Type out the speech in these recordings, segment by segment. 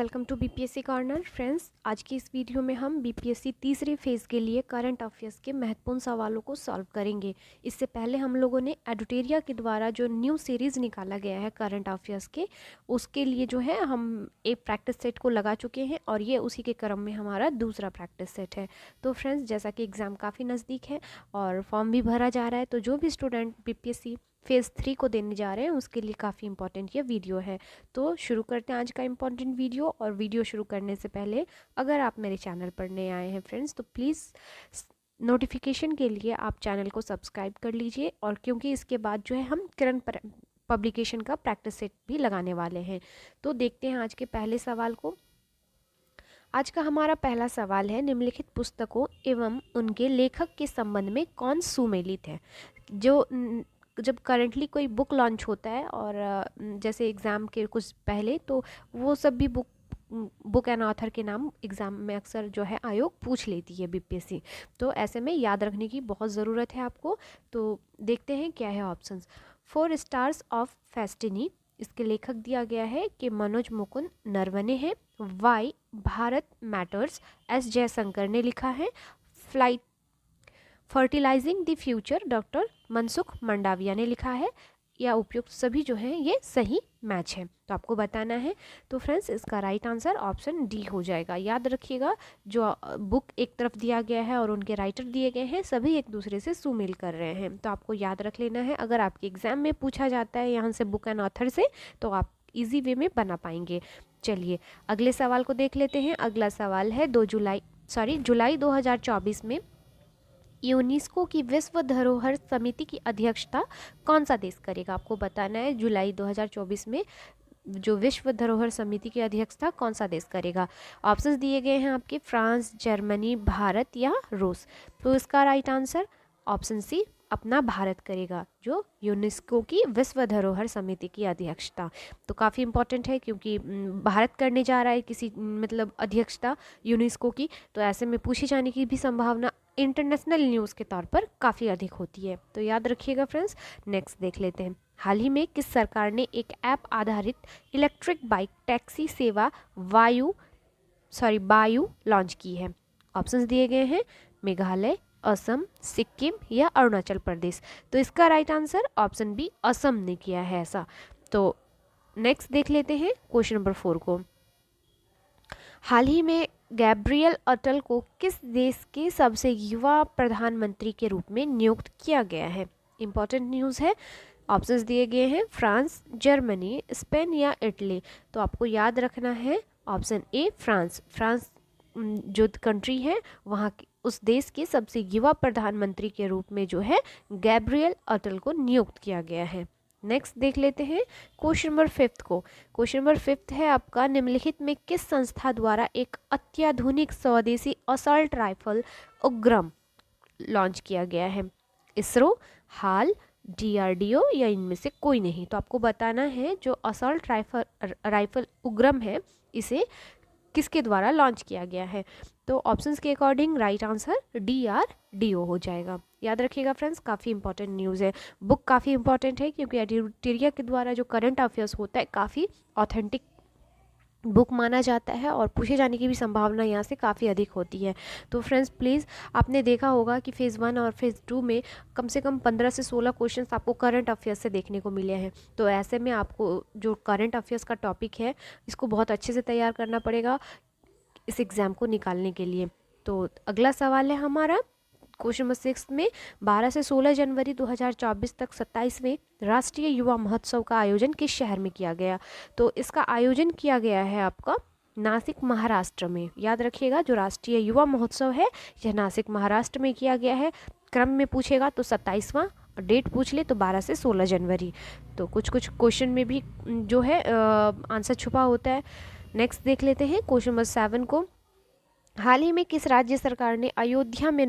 Welcome to BPSC corner. Friends, आज की इस वीडियो में हम बीपीएससी तीसरे फेज़ के लिए करंट अफेयर्स के महत्वपूर्ण सवालों को सॉल्व करेंगे। इससे पहले हम लोगों ने एडुटेरिया के द्वारा जो न्यू सीरीज़ निकाला गया है करंट अफेयर्स के, उसके लिए जो है हम एक प्रैक्टिस सेट को लगा चुके हैं और ये उसी के क्रम में हमारा दूसरा प्रैक्टिस सेट है। तो फ्रेंड्स, जैसा कि एग्ज़ाम काफ़ी नज़दीक है और फॉर्म भी भरा जा रहा है, तो जो भी स्टूडेंट बीपीएससी फेज़ 3 को देने जा रहे हैं उसके लिए काफ़ी इंपॉर्टेंट ये वीडियो है। तो शुरू करते हैं आज का इम्पॉर्टेंट वीडियो। और वीडियो शुरू करने से पहले अगर आप मेरे चैनल पर नए आए हैं फ्रेंड्स, तो प्लीज़ नोटिफिकेशन के लिए आप चैनल को सब्सक्राइब कर लीजिए। और क्योंकि इसके बाद जो है हम करंट पब्लिकेशन का प्रैक्टिस सेट भी लगाने वाले हैं। तो देखते हैं आज के पहले सवाल को। आज का हमारा पहला सवाल है, निम्नलिखित पुस्तकों एवं उनके लेखक के संबंध में कौन सुमेलित है। जब करंटली कोई बुक लॉन्च होता है और जैसे एग्ज़ाम के कुछ पहले, तो वो सब भी बुक एंड ऑथर के नाम एग्ज़ाम में अक्सर जो है आयोग पूछ लेती है बीपीएससी। तो ऐसे में याद रखने की बहुत ज़रूरत है आपको। तो देखते हैं क्या है ऑप्शंस। 4 स्टार्स ऑफ फेस्टिनी, इसके लेखक दिया गया है कि मनोज मुकुंद नरवणे हैं। Why Bharat matters, S Jaishankar ने लिखा है। Flight fertilising the future, doctor Mansukh Mandaviya ने लिखा है। या उपयुक्त सभी जो हैं ये सही मैच है, तो आपको बताना है। तो फ्रेंड्स, इसका राइट आंसर ऑप्शन डी हो जाएगा। याद रखिएगा, जो बुक एक तरफ दिया गया है और उनके राइटर दिए गए हैं, सभी एक दूसरे से सुमेल कर रहे हैं, तो आपको याद रख लेना है। अगर आपके एग्जाम में पूछा जाता है यहाँ से बुक एंड ऑथर से, तो आप इजी वे में बना पाएंगे। चलिए अगले सवाल को देख लेते हैं। अगला सवाल है जुलाई 2024 में यूनेस्को की विश्व धरोहर समिति की अध्यक्षता कौन सा देश करेगा। आपको बताना है जुलाई 2024 में जो विश्व धरोहर समिति की अध्यक्षता कौन सा देश करेगा। ऑप्शंस दिए गए हैं आपके, फ्रांस, जर्मनी, भारत या रूस। तो इसका राइट आंसर ऑप्शन सी अपना भारत करेगा, जो यूनेस्को की विश्व धरोहर समिति की अध्यक्षता। तो काफ़ी इंपॉर्टेंट है क्योंकि भारत करने जा रहा है किसी मतलब अध्यक्षता यूनेस्को की, तो ऐसे में पूछे जाने की भी संभावना इंटरनेशनल न्यूज़ के तौर पर काफ़ी अधिक होती है। तो याद रखिएगा फ्रेंड्स। नेक्स्ट देख लेते हैं। हाल ही में किस सरकार ने एक ऐप आधारित इलेक्ट्रिक बाइक टैक्सी सेवा बायू लॉन्च की है। ऑप्शंस दिए गए हैं, मेघालय, असम, सिक्किम या अरुणाचल प्रदेश। तो इसका right answer option B Assam ने किया है ऐसा। तो नेक्स्ट देख लेते हैं क्वेश्चन नंबर 4 को। हाल ही में गैब्रियल अटल को किस देश के सबसे युवा प्रधानमंत्री के रूप में नियुक्त किया गया है। इंपॉर्टेंट न्यूज़ है। ऑप्शंस दिए गए हैं, फ्रांस, जर्मनी, स्पेन या इटली। तो आपको याद रखना है ऑप्शन ए फ्रांस। फ्रांस जो कंट्री है वहाँ उस देश के सबसे युवा प्रधानमंत्री के रूप में जो है गैब्रियल अटल को नियुक्त किया गया है। नेक्स्ट देख लेते हैं क्वेश्चन नंबर 5 को। क्वेश्चन नंबर 5 है आपका, निम्नलिखित में किस संस्था द्वारा एक अत्याधुनिक स्वदेशी असॉल्ट राइफल उग्रम लॉन्च किया गया है। इसरो, हाल, डीआरडीओ या इनमें से कोई नहीं। तो आपको बताना है जो असॉल्ट राइफल उग्रम है, इसे किसके द्वारा लॉन्च किया गया है। तो ऑप्शंस के अकॉर्डिंग राइट आंसर डीआरडीओ हो जाएगा। याद रखिएगा फ्रेंड्स, काफ़ी इंपॉर्टेंट न्यूज़ है। बुक काफ़ी इंपॉर्टेंट है क्योंकि एडिटोरिया के द्वारा जो करंट अफेयर्स होता है काफ़ी ऑथेंटिक बुक माना जाता है और पूछे जाने की भी संभावना यहाँ से काफ़ी अधिक होती है। तो फ्रेंड्स प्लीज़, आपने देखा होगा कि फ़ेज़ 1 और फ़ेज़ 2 में कम से कम 15 से 16 क्वेश्चंस आपको करंट अफेयर्स से देखने को मिले हैं। तो ऐसे में आपको जो करंट अफेयर्स का टॉपिक है, इसको बहुत अच्छे से तैयार करना पड़ेगा इस एग्ज़ाम को निकालने के लिए। तो अगला सवाल है हमारा क्वेश्चन नंबर 6 में, 12 से 16 जनवरी 2024 तक 27वें राष्ट्रीय युवा महोत्सव का आयोजन किस शहर में किया गया। तो इसका आयोजन किया गया है आपका नासिक, महाराष्ट्र में। याद रखिएगा, जो राष्ट्रीय युवा महोत्सव है यह नासिक, महाराष्ट्र में किया गया है। क्रम में पूछेगा तो 27वां, डेट पूछ ले तो 12 से 16 जनवरी। तो कुछ क्वेश्चन में भी जो है आंसर छुपा होता है। नेक्स्ट देख लेते हैं क्वेश्चन नंबर 7 को। हाल ही में किस राज्य सरकार ने अयोध्या में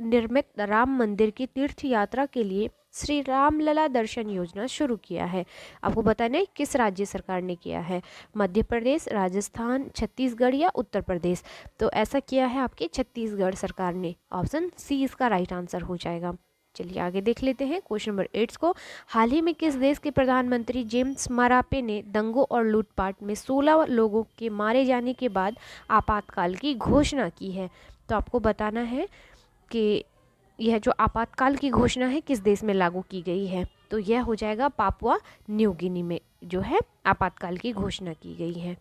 निर्मित राम मंदिर की तीर्थ यात्रा के लिए श्री रामलला दर्शन योजना शुरू किया है। आपको बताना है किस राज्य सरकार ने किया है। मध्य प्रदेश, राजस्थान, छत्तीसगढ़ या उत्तर प्रदेश। तो ऐसा किया है आपके छत्तीसगढ़ सरकार ने। ऑप्शन सी इसका राइट आंसर हो जाएगा। चलिए आगे देख लेते हैं क्वेश्चन नंबर 8 को। हाल ही में किस देश के प्रधानमंत्री जेम्स मरापे ने दंगों और लूटपाट में 16 लोगों के मारे जाने के बाद आपातकाल की घोषणा की है? तो आपको बताना है कि यह जो आपातकाल की घोषणा है किस देश में लागू की गई है। तो यह हो जाएगा पापुआ न्यू गिनी में जो है आपातकाल की घोषणा की गई है।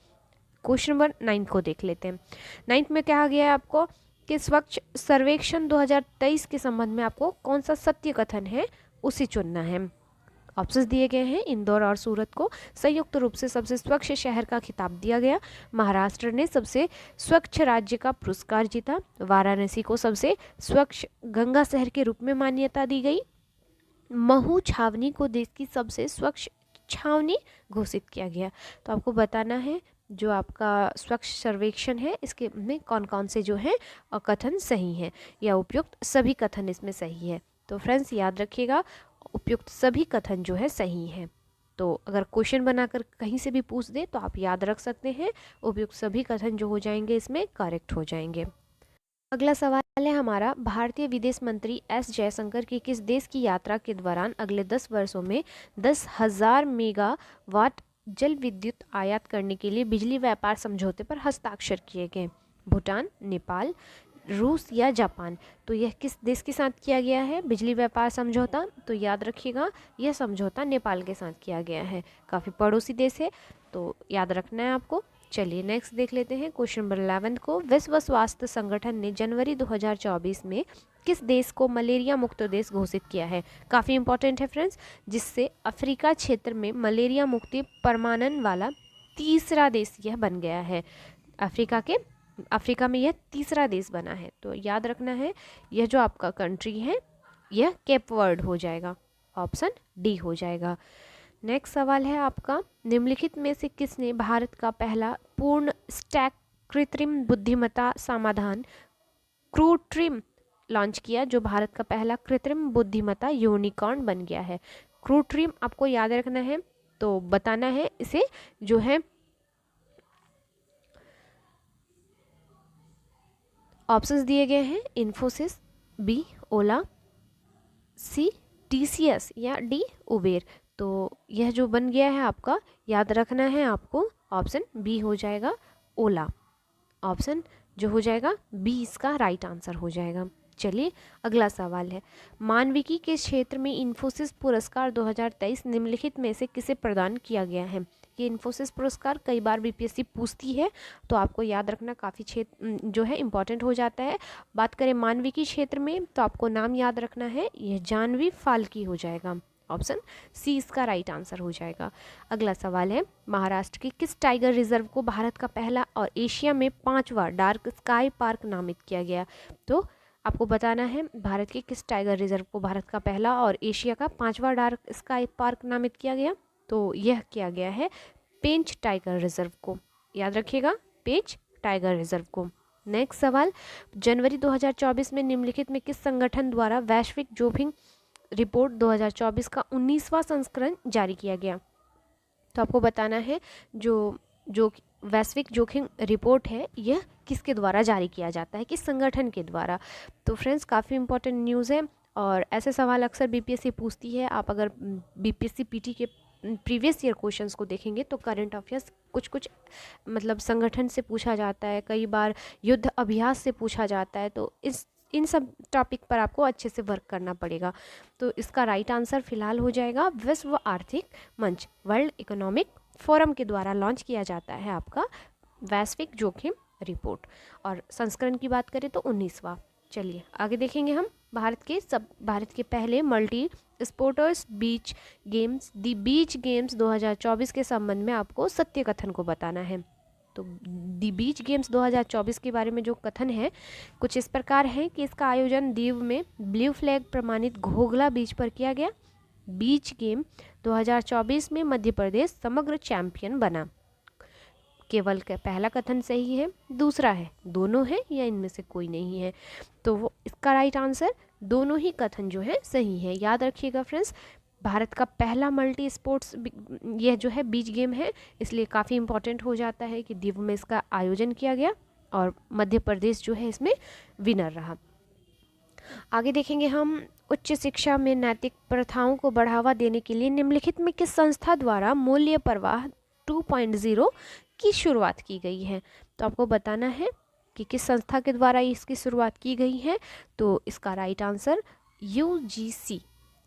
क्वेश्चन नंबर 9 को देख लेते हैं। 9 में कहा गया है आपको कि स्वच्छ सर्वेक्षण 2023 के संबंध में आपको कौन सा सत्य कथन है उसे चुनना है। ऑप्शंस दिए गए हैं। इंदौर और सूरत को संयुक्त रूप से सबसे स्वच्छ शहर का खिताब दिया गया। महाराष्ट्र ने सबसे स्वच्छ राज्य का पुरस्कार जीता। वाराणसी को सबसे स्वच्छ गंगा शहर के रूप में मान्यता दी गई। महू छावनी को देश की सबसे स्वच्छ छावनी घोषित किया गया। तो आपको बताना है जो आपका स्वच्छ सर्वेक्षण है इसके में कौन कौन से जो हैं कथन सही हैं या उपयुक्त सभी कथन इसमें सही है। तो फ्रेंड्स याद रखिएगा उपयुक्त सभी कथन जो है सही हैं। तो अगर क्वेश्चन बनाकर कहीं से भी पूछ दे तो आप याद रख सकते हैं उपयुक्त सभी कथन जो हो जाएंगे इसमें करेक्ट हो जाएंगे। अगला सवाल है हमारा, भारतीय विदेश मंत्री एस जयशंकर की किस देश की यात्रा के दौरान अगले 10 वर्षों में 10,000 मेगावाट जल विद्युत आयात करने के लिए बिजली व्यापार समझौते पर हस्ताक्षर किए गए? भूटान, नेपाल, रूस या जापान? तो यह किस देश के साथ किया गया है बिजली व्यापार समझौता? तो याद रखिएगा यह समझौता नेपाल के साथ किया गया है। काफ़ी पड़ोसी देश है तो याद रखना है आपको। चलिए नेक्स्ट देख लेते हैं क्वेश्चन नंबर 11 को। विश्व स्वास्थ्य संगठन ने जनवरी 2024 में किस देश को मलेरिया मुक्त देश घोषित किया है? काफ़ी इंपॉर्टेंट है फ्रेंड्स, जिससे अफ्रीका क्षेत्र में मलेरिया मुक्ति परमानन वाला तीसरा देश यह बन गया है। अफ्रीका में यह तीसरा देश बना है। तो याद रखना है यह जो आपका कंट्री है यह केप वर्ड हो जाएगा। ऑप्शन डी हो जाएगा। नेक्स्ट सवाल है आपका, निम्नलिखित में से किसने भारत का पहला पूर्ण स्टैक कृत्रिम बुद्धिमत्ता समाधान क्रूट्रिम लॉन्च किया, जो भारत का पहला कृत्रिम बुद्धिमत्ता यूनिकॉर्न बन गया है? क्रूट्रिम आपको याद रखना है तो बताना है इसे जो है। ऑप्शंस दिए गए हैं, इन्फोसिस, बी ओला, सी टीसीएस या डी उबेर। तो यह जो बन गया है आपका याद रखना है आपको, ऑप्शन बी हो जाएगा ओला। ऑप्शन जो हो जाएगा बी इसका राइट आंसर हो जाएगा। चलिए अगला सवाल है, मानविकी के क्षेत्र में इन्फोसिस पुरस्कार 2023 निम्नलिखित में से किसे प्रदान किया गया है? ये इन्फोसिस पुरस्कार कई बार बीपीएससी पूछती है तो आपको याद रखना काफ़ी क्षेत्र जो है इम्पॉर्टेंट हो जाता है। बात करें मानविकी क्षेत्र में तो आपको नाम याद रखना है, यह जानवी फाल्की हो जाएगा। ऑप्शन सी इसका राइट आंसर हो जाएगा। अगला सवाल है, महाराष्ट्र के किस टाइगर रिजर्व को भारत का पहला और एशिया में 5वां डार्क स्काई पार्क नामित किया गया? तो आपको बताना है भारत के किस टाइगर रिजर्व को भारत का पहला और एशिया का 5वां डार्क स्काई पार्क नामित किया गया? तो यह किया गया है पेंच टाइगर रिजर्व को। याद रखिएगा पेंच टाइगर रिजर्व को। नेक्स्ट सवाल, जनवरी 2024 में निम्नलिखित में किस संगठन द्वारा वैश्विक जोखिम रिपोर्ट 2024 का 19वां संस्करण जारी किया गया? तो आपको बताना है जो वैश्विक जोखिम रिपोर्ट है यह किसके द्वारा जारी किया जाता है, किस संगठन के द्वारा? तो फ्रेंड्स काफ़ी इंपॉर्टेंट न्यूज़ है और ऐसे सवाल अक्सर बीपीएससी पूछती है। आप अगर बीपीएससी पीटी के प्रीवियस ईयर क्वेश्चंस को देखेंगे तो करंट अफेयर्स कुछ मतलब संगठन से पूछा जाता है, कई बार युद्ध अभ्यास से पूछा जाता है। तो इन सब टॉपिक पर आपको अच्छे से वर्क करना पड़ेगा। तो इसका राइट आंसर फिलहाल हो जाएगा विश्व आर्थिक मंच, वर्ल्ड इकोनॉमिक फोरम के द्वारा लॉन्च किया जाता है आपका वैश्विक जोखिम रिपोर्ट। और संस्करण की बात करें तो 19वां। चलिए आगे देखेंगे हम भारत के पहले मल्टी स्पोर्टर्स बीच गेम्स दी बीच गेम्स 2024 के संबंध में आपको सत्य कथन को बताना है। तो दी बीच गेम्स 2024 के बारे में जो कथन है कुछ इस प्रकार है कि इसका आयोजन दीव में ब्लू फ्लैग प्रमाणित घोघला बीच पर किया गया। बीच गेम 2024 में मध्य प्रदेश समग्र चैंपियन बना। केवल पहला कथन सही है, दूसरा है दोनों है या इनमें से कोई नहीं है? तो वो इसका राइट आंसर दोनों ही कथन जो है सही है। याद रखिएगा फ्रेंड्स, भारत का पहला मल्टी स्पोर्ट्स यह जो है बीच गेम है, इसलिए काफ़ी इंपॉर्टेंट हो जाता है कि दीव में इसका आयोजन किया गया और मध्य प्रदेश जो है इसमें विनर रहा। आगे देखेंगे हम उच्च शिक्षा में नैतिक प्रथाओं को बढ़ावा देने के लिए निम्नलिखित में किस संस्था द्वारा मूल्य प्रवाह 2.0 की शुरुआत की गई है। तो आपको बताना है कि किस संस्था के द्वारा इसकी शुरुआत की गई है। तो इसका राइट आंसर UGC,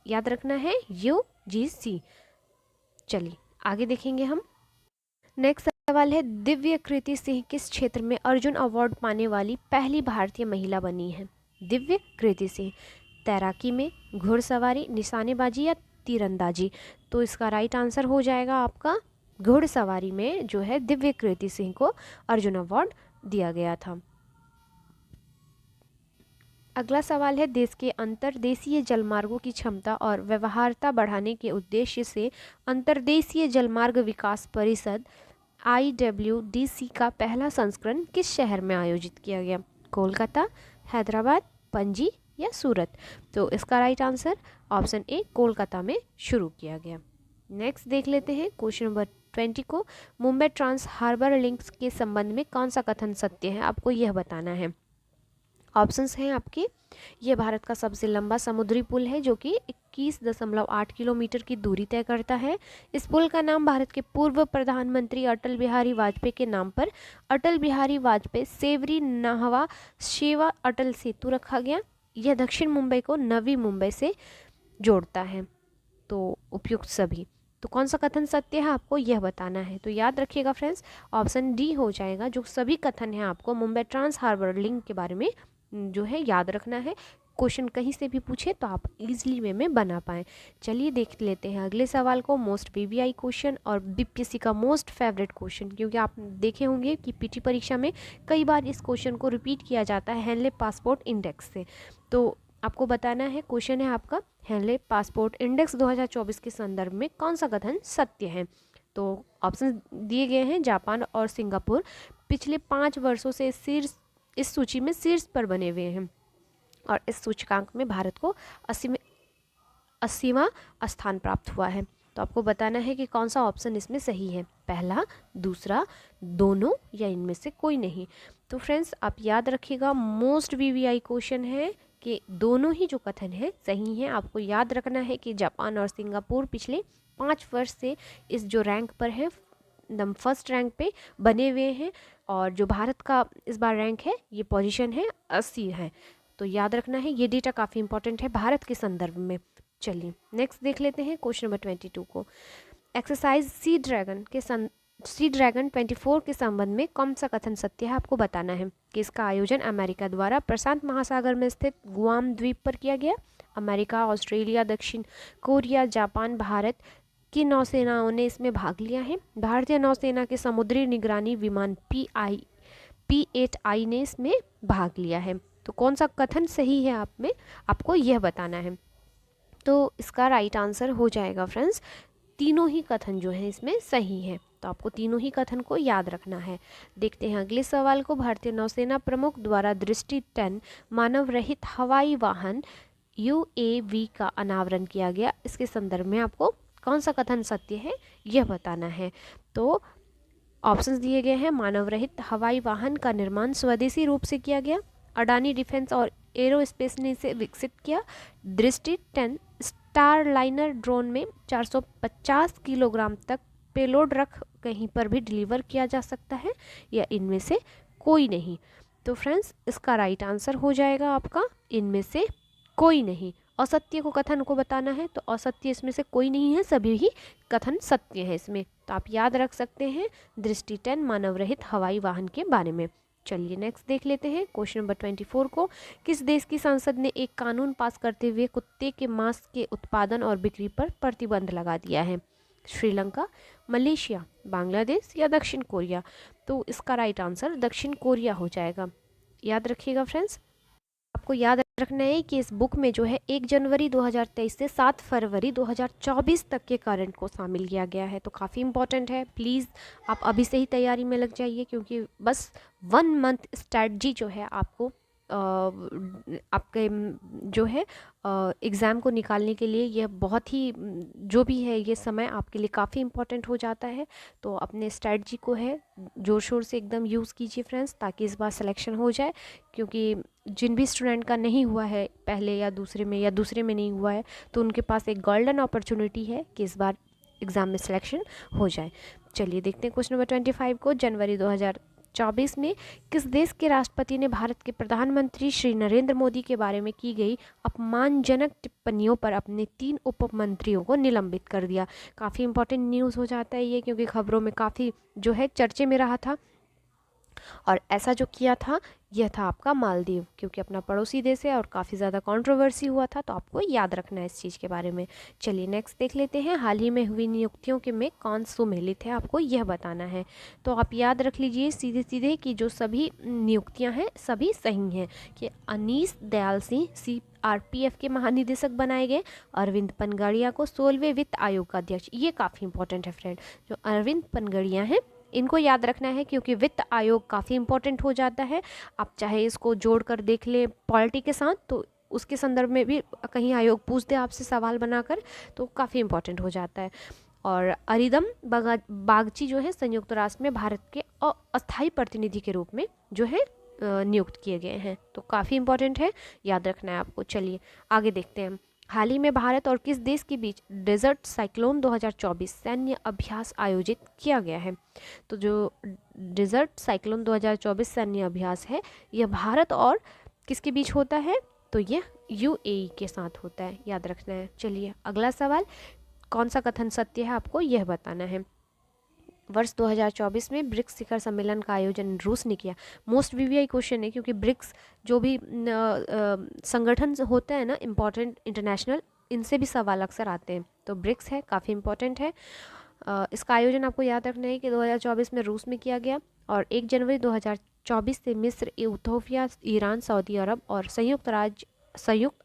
याद रखना है UGC। चलिए आगे देखेंगे हम। नेक्स्ट सवाल है, दिव्य कृति सिंह किस क्षेत्र में अर्जुन अवार्ड पाने वाली पहली भारतीय महिला बनी है। दिव्य कृति सिंह तैराकी में, घुड़सवारी, निशानेबाजी या तीरंदाजी। तो इसका राइट आंसर हो जाएगा आपका घुड़सवारी में जो है दिव्य कृति सिंह को अर्जुन अवार्ड दिया गया था। अगला सवाल है, देश के अंतर्देशीय जलमार्गों की क्षमता और व्यवहार्यता बढ़ाने के उद्देश्य से अंतर्देशीय जलमार्ग विकास परिषद IWDC का पहला संस्करण किस शहर में आयोजित किया गया। कोलकाता, हैदराबाद, पणजी या सूरत। तो इसका right answer option A Kolkata में शुरू किया गया। नेक्स्ट देख लेते हैं क्वेश्चन नंबर 20 को। मुंबई ट्रांस हार्बर लिंक्स के संबंध में कौन सा कथन सत्य है, आपको यह बताना है। ऑप्शंस हैं आपके, यह भारत का सबसे लंबा समुद्री पुल है जो कि 21.8 किलोमीटर की दूरी तय करता है। इस पुल का नाम भारत के पूर्व प्रधानमंत्री अटल बिहारी वाजपेयी के नाम पर अटल बिहारी वाजपेयी सेवरी नाहवा शेवा अटल सेतु रखा गया। यह दक्षिण मुंबई को नवी मुंबई से जोड़ता है। तो उपयुक्त सभी। तो कौन सा कथन सत्य है आपको यह बताना है। तो याद रखिएगा फ्रेंड्स, ऑप्शन डी हो जाएगा। जो सभी कथन हैं आपको मुंबई ट्रांस हार्बर लिंक के बारे में जो है याद रखना है। क्वेश्चन कहीं से भी पूछे तो आप इजीली वे में बना पाएँ। चलिए देख लेते हैं अगले सवाल को। मोस्ट VVI क्वेश्चन और BPSC का मोस्ट फेवरेट क्वेश्चन, क्योंकि आप देखे होंगे कि PT परीक्षा में कई बार इस क्वेश्चन को रिपीट किया जाता है हेनले पासपोर्ट इंडेक्स से। तो आपको बताना है, क्वेश्चन है आपका हेनले पासपोर्ट इंडेक्स 2024 के संदर्भ में कौन सा कथन सत्य है। तो ऑप्शन दिए गए हैं, जापान और सिंगापुर पिछले 5 वर्षों से इस सूची में शीर्ष पर बने हुए हैं और इस सूचकांक में भारत को 80वां स्थान प्राप्त हुआ है। तो आपको बताना है कि कौन सा ऑप्शन इसमें सही है, पहला, दूसरा, दोनों या इनमें से कोई नहीं। तो फ्रेंड्स आप याद रखिएगा, मोस्ट VVI क्वेश्चन है कि दोनों ही जो कथन है सही हैं। आपको याद रखना है कि जापान और सिंगापुर पिछले 5 वर्ष से इस जो रैंक पर है एकदम फर्स्ट रैंक पे बने हुए हैं और जो भारत का इस बार रैंक है ये पोजीशन है 80 है। तो याद रखना है, ये डेटा काफ़ी इंपॉर्टेंट है भारत के संदर्भ में। चलिए नेक्स्ट देख लेते हैं क्वेश्चन नंबर 22 को। एक्सरसाइज सी ड्रैगन 24 के संबंध में कौन सा कथन सत्य है, आपको बताना है कि इसका आयोजन अमेरिका द्वारा प्रशांत महासागर में स्थित गुआम द्वीप पर किया गया। अमेरिका, ऑस्ट्रेलिया, दक्षिण कोरिया, जापान, भारत की नौसेनाओं ने इसमें भाग लिया है। भारतीय नौसेना के समुद्री निगरानी विमान P8I ने इसमें भाग लिया है। तो कौन सा कथन सही है आपको यह बताना है। तो इसका राइट आंसर हो जाएगा फ्रेंड्स, तीनों ही कथन जो है इसमें सही है। तो आपको तीनों ही कथन को याद रखना है। देखते हैं अगले सवाल को। भारतीय नौसेना प्रमुख द्वारा दृष्टि 10 मानव रहित हवाई वाहन UAV का अनावरण किया गया। इसके संदर्भ में आपको कौन सा कथन सत्य है यह बताना है। तो ऑप्शंस दिए गए हैं, मानव रहित हवाई वाहन का निर्माण स्वदेशी रूप से किया गया, अडानी डिफेंस और एरोस्पेस ने इसे विकसित किया, दृष्टि 10 स्टारलाइनर ड्रोन में 450 किलोग्राम तक पेलोड रख कहीं पर भी डिलीवर किया जा सकता है, या इनमें से कोई नहीं। तो फ्रेंड्स इसका राइट आंसर हो जाएगा आपका इनमें से कोई नहीं। असत्य को कथन को बताना है, तो असत्य इसमें से कोई नहीं है, सभी ही कथन सत्य है इसमें। तो आप याद रख सकते हैं दृष्टि 10 मानव रहित हवाई वाहन के बारे में। चलिए नेक्स्ट देख लेते हैं क्वेश्चन नंबर 24 को। किस देश की संसद ने एक कानून पास करते हुए कुत्ते के मांस के उत्पादन और बिक्री पर प्रतिबंध लगा दिया है। श्रीलंका, मलेशिया, बांग्लादेश या दक्षिण कोरिया। तो इसका राइट आंसर दक्षिण कोरिया हो जाएगा। याद रखिएगा फ्रेंड्स, आपको याद रखना है कि इस बुक में जो है 1 जनवरी 2023 से 7 फरवरी 2024 तक के करंट को शामिल किया गया है। तो काफ़ी इंपॉर्टेंट है, प्लीज़ आप अभी से ही तैयारी में लग जाइए, क्योंकि बस 1 मंथ स्ट्रैटेजी जो है आपको आपके जो है एग्ज़ाम को निकालने के लिए यह बहुत ही जो भी है ये समय आपके लिए काफ़ी इम्पोर्टेंट हो जाता है। तो अपने स्ट्रेटजी को है ज़ोर शोर से एकदम यूज़ कीजिए फ्रेंड्स, ताकि इस बार सिलेक्शन हो जाए। क्योंकि जिन भी स्टूडेंट का नहीं हुआ है पहले या दूसरे में नहीं हुआ है, तो उनके पास एक गोल्डन अपॉर्चुनिटी है कि इस बार एग्ज़ाम में सिलेक्शन हो जाए। चलिए देखते हैं क्वेश्चन नंबर 25 को। जनवरी 2024 में किस देश के राष्ट्रपति ने भारत के प्रधानमंत्री श्री नरेंद्र मोदी के बारे में की गई अपमानजनक टिप्पणियों पर अपने 3 उप मंत्रियों को निलंबित कर दिया? काफ़ी इंपॉर्टेंट न्यूज़ हो जाता है ये, क्योंकि खबरों में काफ़ी जो है चर्चे में रहा था। और ऐसा जो किया था यह था आपका मालदीव, क्योंकि अपना पड़ोसी देश है और काफ़ी ज़्यादा कंट्रोवर्सी हुआ था, तो आपको याद रखना है इस चीज़ के बारे में। चलिए नेक्स्ट देख लेते हैं। हाल ही में हुई नियुक्तियों के में कौन सुमेलित है, आपको यह बताना है। तो आप याद रख लीजिए सीधे सीधे कि जो सभी नियुक्तियाँ हैं सभी सही हैं। कि अनीस दयाल सिंह CRPF के महानिदेशक बनाए गए। अरविंद पनगड़िया को 16वें वित्त आयोग का अध्यक्ष, ये काफ़ी इंपॉर्टेंट है फ्रेंड। जो अरविंद पनगड़िया हैं इनको याद रखना है, क्योंकि वित्त आयोग काफ़ी इंपॉर्टेंट हो जाता है। आप चाहे इसको जोड़ कर देख लें पॉलिटी के साथ, तो उसके संदर्भ में भी कहीं आयोग पूछ दे आपसे सवाल बनाकर, तो काफ़ी इंपॉर्टेंट हो जाता है। और अरिदम बागची जो है संयुक्त राष्ट्र में भारत के अस्थायी प्रतिनिधि के रूप में जो है नियुक्त किए गए हैं, तो काफ़ी इंपॉर्टेंट है, याद रखना है आपको। चलिए आगे देखते हैं। हाल ही में भारत और किस देश के बीच डेजर्ट साइक्लोन 2024 सैन्य अभ्यास आयोजित किया गया है? तो जो डेजर्ट साइक्लोन 2024 सैन्य अभ्यास है यह भारत और किसके बीच होता है? तो यह UAE के साथ होता है, याद रखना है। चलिए अगला सवाल, कौन सा कथन सत्य है आपको यह बताना है। वर्ष 2024 में ब्रिक्स शिखर सम्मेलन का आयोजन रूस ने किया। मोस्ट VVI क्वेश्चन है, क्योंकि ब्रिक्स जो भी संगठन होते हैं ना इम्पॉर्टेंट इंटरनेशनल, इनसे भी सवाल अक्सर आते हैं। तो ब्रिक्स है, काफ़ी इंपॉर्टेंट है। इसका आयोजन आपको याद रखना है कि 2024 में रूस में किया गया। और 1 जनवरी 2024 से मिस्र, इथोपिया, ईरान, सऊदी अरब और संयुक्त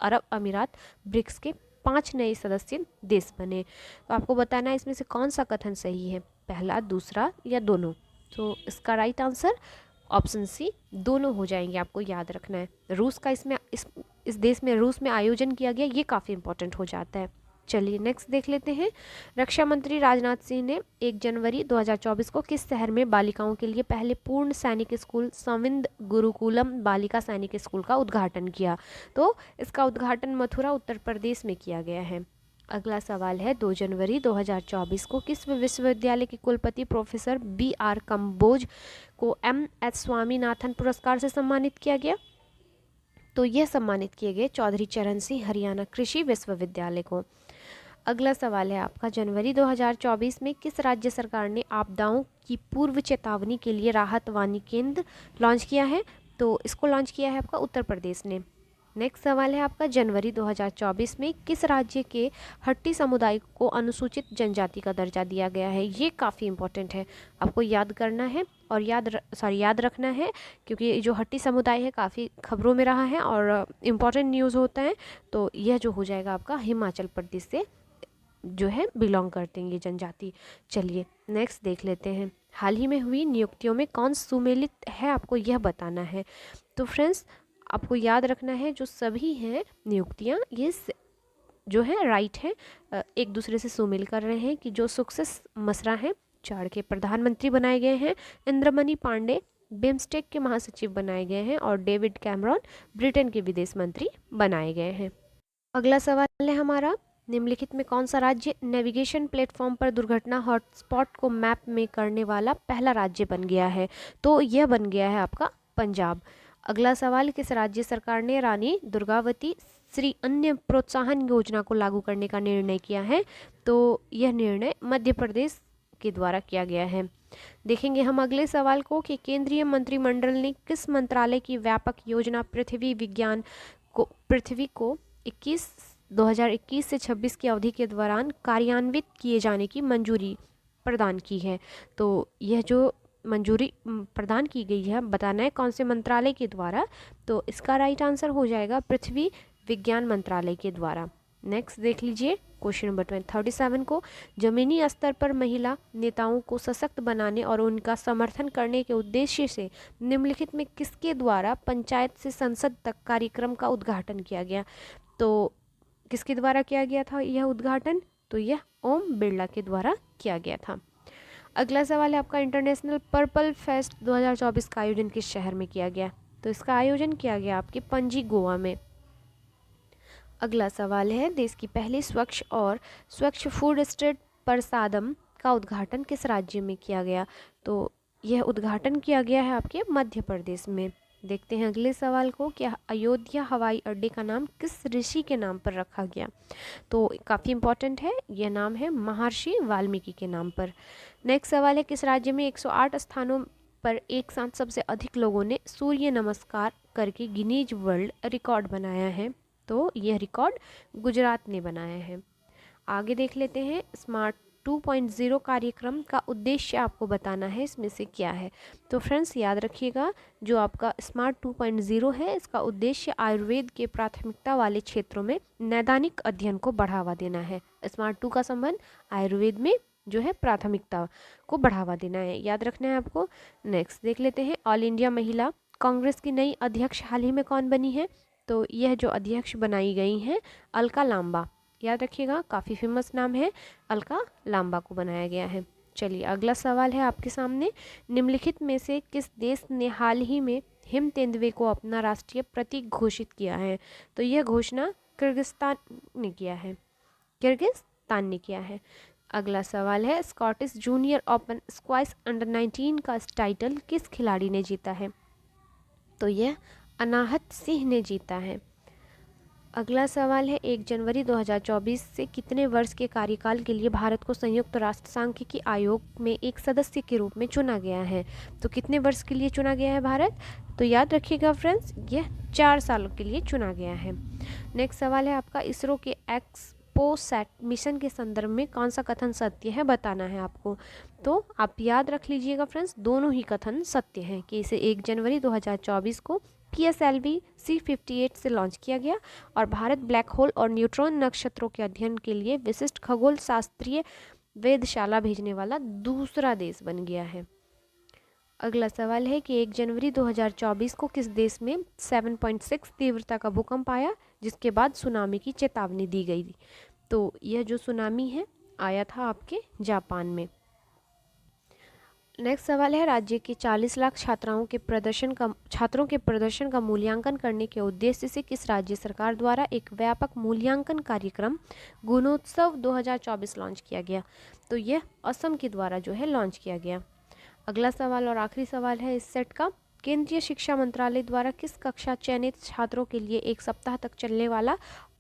अरब अमीरात ब्रिक्स के 5 नए सदस्य देश बने। तो आपको बताना है इसमें से कौन सा कथन सही है, पहला, दूसरा या दोनों। तो इसका राइट आंसर ऑप्शन सी दोनों हो जाएंगे, आपको याद रखना है। रूस का इसमें इस देश में रूस में आयोजन किया गया, ये काफ़ी इंपॉर्टेंट हो जाता है। चलिए नेक्स्ट देख लेते हैं। रक्षा मंत्री राजनाथ सिंह ने 1 जनवरी 2024 को किस शहर में बालिकाओं के लिए पहले पूर्ण सैनिक स्कूल संविद गुरुकुलम बालिका सैनिक स्कूल का उद्घाटन किया? तो इसका उद्घाटन मथुरा उत्तर प्रदेश में किया गया है। अगला सवाल है, 2 जनवरी 2024 को किस विश्वविद्यालय के कुलपति प्रोफेसर BR कंबोज को MS स्वामीनाथन पुरस्कार से सम्मानित किया गया? तो यह सम्मानित किए गए चौधरी चरण सिंह हरियाणा कृषि विश्वविद्यालय को। अगला सवाल है आपका, जनवरी 2024 में किस राज्य सरकार ने आपदाओं की पूर्व चेतावनी के लिए राहत वाणी केंद्र लॉन्च किया है? तो इसको लॉन्च किया है आपका उत्तर प्रदेश ने। नेक्स्ट सवाल है आपका, जनवरी 2024 में किस राज्य के हट्टी समुदाय को अनुसूचित जनजाति का दर्जा दिया गया है? ये काफ़ी इंपॉर्टेंट है, आपको याद करना है और याद रखना है, क्योंकि जो हट्टी समुदाय है काफ़ी खबरों में रहा है और इम्पॉर्टेंट न्यूज़ होता है। तो यह जो हो जाएगा आपका हिमाचल प्रदेश से जो है बिलोंग करते हैं ये जनजाति। चलिए नेक्स्ट देख लेते हैं। हाल ही में हुई नियुक्तियों में कौन सुमेलित है, आपको यह बताना है। तो फ्रेंड्स आपको याद रखना है, जो सभी हैं नियुक्तियां ये जो है राइट है, एक दूसरे से सुमेल कर रहे हैं। कि जो सक्सेस मसरा हैं चाड़ के प्रधानमंत्री बनाए गए हैं, इंद्रमणि पांडे बिम्स्टेक के महासचिव बनाए गए हैं और डेविड कैमरॉन ब्रिटेन के विदेश मंत्री बनाए गए हैं। अगला सवाल है हमारा, निम्नलिखित में कौन सा राज्य नेविगेशन प्लेटफॉर्म पर दुर्घटना हॉटस्पॉट को मैप में करने वाला पहला राज्य बन गया है? तो यह बन गया है आपका पंजाब। अगला सवाल, किस राज्य सरकार ने रानी दुर्गावती श्री अन्य प्रोत्साहन योजना को लागू करने का निर्णय किया है? तो यह निर्णय मध्य प्रदेश के द्वारा किया गया है। देखेंगे हम अगले सवाल को कि केंद्रीय मंत्रिमंडल ने किस मंत्रालय की व्यापक योजना पृथ्वी को 2021 से 26 की अवधि के दौरान कार्यान्वित किए जाने की मंजूरी प्रदान की है? तो यह जो मंजूरी प्रदान की गई है बताना है कौन से मंत्रालय के द्वारा। तो इसका राइट आंसर हो जाएगा पृथ्वी विज्ञान मंत्रालय के द्वारा। नेक्स्ट देख लीजिए क्वेश्चन नंबर 37 को, जमीनी स्तर पर महिला नेताओं को सशक्त बनाने और उनका समर्थन करने के उद्देश्य से निम्नलिखित में किसके द्वारा पंचायत से संसद तक कार्यक्रम का उद्घाटन किया गया? तो किसके द्वारा किया गया था यह उद्घाटन? तो यह ओम बिरला के द्वारा किया गया था। अगला सवाल है आपका, इंटरनेशनल पर्पल फेस्ट 2024 का आयोजन किस शहर में किया गया? तो इसका आयोजन किया गया आपके पणजी, गोवा में। अगला सवाल है, देश की पहली स्वच्छ फूड स्ट्रीट प्रसादम का उद्घाटन किस राज्य में किया गया? तो यह उद्घाटन किया गया है आपके मध्य प्रदेश में। देखते हैं अगले सवाल को, क्या अयोध्या हवाई अड्डे का नाम किस ऋषि के नाम पर रखा गया? तो काफ़ी इंपॉर्टेंट है, यह नाम है महर्षि वाल्मीकि के नाम पर। नेक्स्ट सवाल है, किस राज्य में 108 स्थानों पर एक साथ सबसे अधिक लोगों ने सूर्य नमस्कार करके गिनीज वर्ल्ड रिकॉर्ड बनाया है? तो यह रिकॉर्ड गुजरात ने बनाया है। आगे देख लेते हैं, स्मार्ट 2.0 कार्यक्रम का उद्देश्य आपको बताना है, इसमें से क्या है? तो फ्रेंड्स याद रखिएगा, जो आपका स्मार्ट 2.0 है, इसका उद्देश्य आयुर्वेद के प्राथमिकता वाले क्षेत्रों में नैदानिक अध्ययन को बढ़ावा देना है। स्मार्ट 2 का संबंध आयुर्वेद में जो है प्राथमिकता को बढ़ावा देना है, याद रखना है आपको। नेक्स्ट देख लेते हैं, ऑल इंडिया महिला कांग्रेस की नई अध्यक्ष हाल ही में कौन बनी है? तो यह जो अध्यक्ष बनाई गई हैं अलका लांबा, याद रखिएगा, काफ़ी फेमस नाम है, अलका लांबा को बनाया गया है। चलिए अगला सवाल है आपके सामने, निम्नलिखित में से किस देश ने हाल ही में हिम तेंदुए को अपना राष्ट्रीय प्रतीक घोषित किया है? तो यह घोषणा किर्गिस्तान ने किया है, किर्गिस्तान ने किया है। अगला सवाल है, Scottish junior open squash under 19 का टाइटल किस खिलाड़ी ने जीता है? तो यह अनाहत सिंह ने जीता है। अगला सवाल है, 1 जनवरी 2024 से कितने वर्ष के कार्यकाल के लिए भारत को संयुक्त राष्ट्र सांख्यिकी आयोग में एक सदस्य के रूप में चुना गया है? तो कितने वर्ष के लिए चुना गया है भारत? तो याद रखिएगा फ्रेंड्स, यह 4 सालों के लिए चुना गया है। नेक्स्ट सवाल है आपका, इसरो के एक्सपोसैट मिशन के संदर्भ में कौन सा कथन सत्य है, बताना है आपको। तो आप याद रख लीजिएगा फ्रेंड्स, दोनों ही कथन सत्य हैं कि इसे 1 जनवरी 2024 को PSLV C58 से लॉन्च किया गया और भारत ब्लैक होल और न्यूट्रॉन नक्षत्रों के अध्ययन के लिए विशिष्ट खगोल शास्त्रीय वेधशाला भेजने वाला दूसरा देश बन गया है। अगला सवाल है कि 1 जनवरी 2024 को किस देश में 7.6 तीव्रता का भूकंप आया, जिसके बाद सुनामी की चेतावनी दी गई? तो यह जो सुनामी है आया था आपके जापान में। नेक्स्ट सवाल है, राज्य के 40 लाख छात्रों के प्रदर्शन का मूल्यांकन करने के उद्देश्य से किस राज्य सरकार द्वारा एक व्यापक मूल्यांकन कार्यक्रम गुणोत्सव 2024 लॉन्च किया गया? तो यह असम के द्वारा जो है लॉन्च किया गया। अगला सवाल और आखिरी सवाल है इस सेट का, केंद्रीय शिक्षा मंत्रालय द्वारा किस कक्षा चयनित छात्रों के लिए 1 सप्ताह तक चलने वाला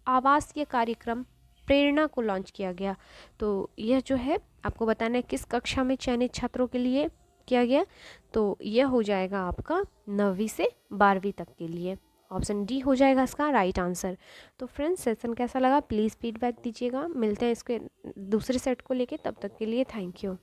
आवासीय कार्यक्रम प्रेरणा को लॉन्च किया गया? तो यह जो है आपको बताना है किस कक्षा में चयनित छात्रों के लिए किया गया। तो यह हो जाएगा आपका 9वीं से 12वीं तक के लिए, ऑप्शन डी हो जाएगा इसका राइट आंसर। तो फ्रेंड्स सेशन कैसा लगा प्लीज़ फीडबैक दीजिएगा, मिलते हैं इसके दूसरे सेट को लेके, तब तक के लिए थैंक यू।